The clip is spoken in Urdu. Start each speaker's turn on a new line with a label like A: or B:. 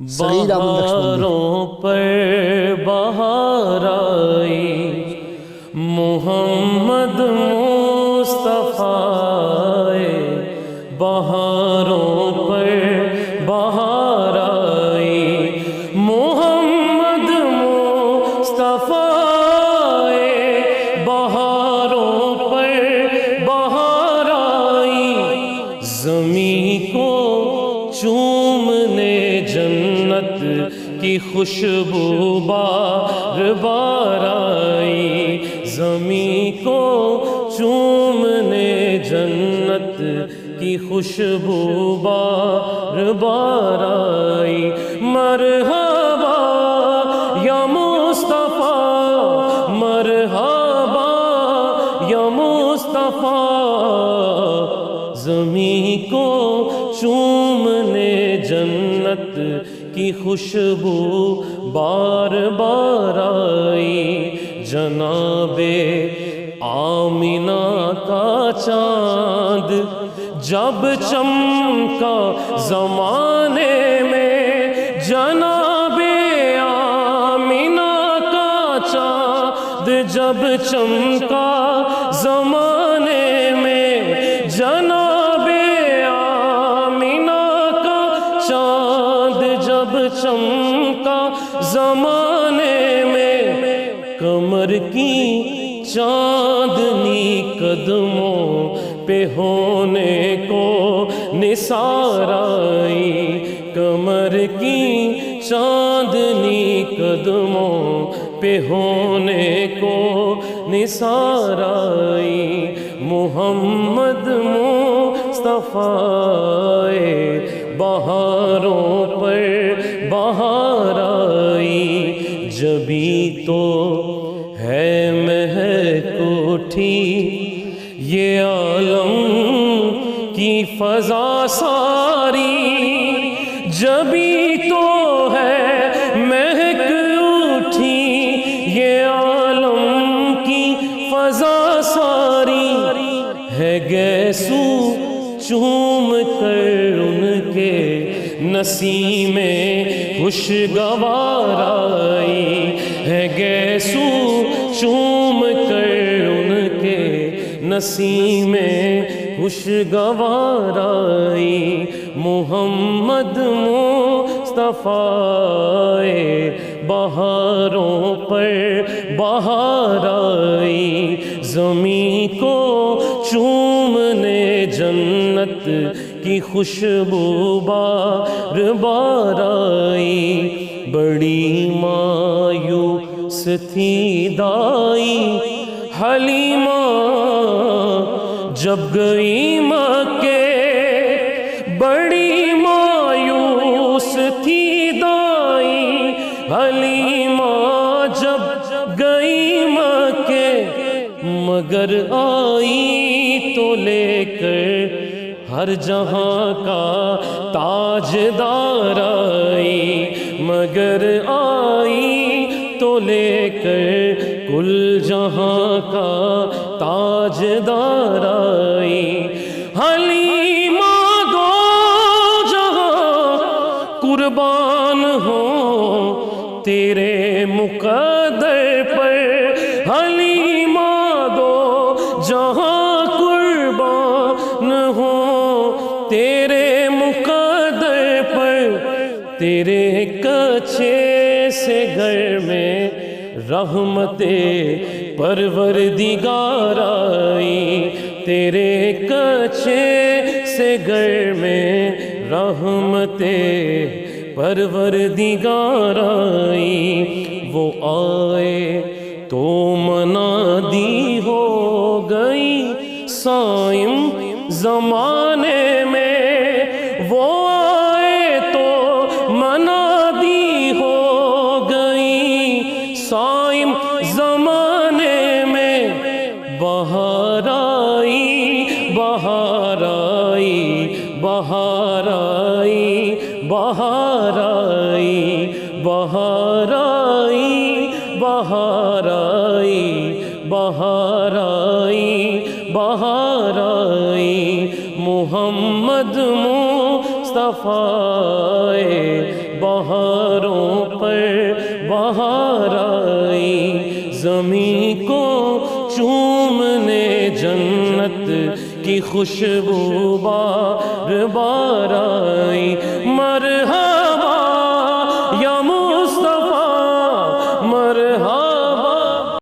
A: بہاروں پر بہار آئی، محمد مصطفیٰ بہاروں پر بہار آئی، محمد مصطفیٰ بہاروں پر بہار آئی، زمین کو چومنے جنت کی خوشبو بار بار آئی، زمین کو چومنے جنت کی خوشبو بار بار آئی، مرحبا یا مصطفیٰ، مرحبا یا مصطفیٰ، زمین کو چومنے جنت کی خوشبو بار بار آئی، جناب آمینہ کا چاند جب چمکا زمانے میں، جناب آمینہ کا چاند جب چمکا زمانے میں، جناب آمینہ کا چاند جب چمکا زمانے میں، کمر کی چاندنی قدموں پہ ہونے کو نثار آئی، کمر کی چاندنی قدموں پہ ہونے کو نثار آئی، محمد مصطفیٰ بہاروں پر بہار آئی، جبھی تو ہے مہک اٹھی یہ عالم کی فضا ساری، جبھی تو ہے مہک اٹھی یہ عالم کی فضا ساری، ہے گیسو چوم کر ان کے نسیم خوشگوار آئی، ہے گیسو چوم کر ان کے نسیم خوشگوار آئی، محمد مصطفیٰ بہاروں پر بہار آئی، زمین کو چومنے جنت کی خوشبو بار بار آئی، بڑی مایوس تھی دائی حلیمہ جب گئی مکے، بڑی مایوس تھی دائی حلیمہ جب گئی مکے، مگر آئی تو لے کر ہر جہاں کا تاجدار آئی، مگر آئی تو لے کر کل جہاں کا تاجدار آئی، حلیمہ دو جہاں قربان ہوں تیرے مقدر پر، حلیمہ دو جہاں قربان ہوں تیرے مقدر پر، تیرے کچھے سے گھر میں رحمت پروردگار آئی، تیرے کچھے سے گھر میں رحمت پروردگار آئی، وہ آئے تو منادی ہو گئی صائم زمانے میں، وہ آئے تو منادی ہو گئی صائم زمانے میں، بہار آئی بہار آئی بہار آئی بہار آئی بہار آئی بہار آئی بہار آئی بہار آئی، محمد مصطفیٰ بہاروں پر بہار آئی، زمین کو چومنے جنت کی خوشبو بار بار آئی، مرحبا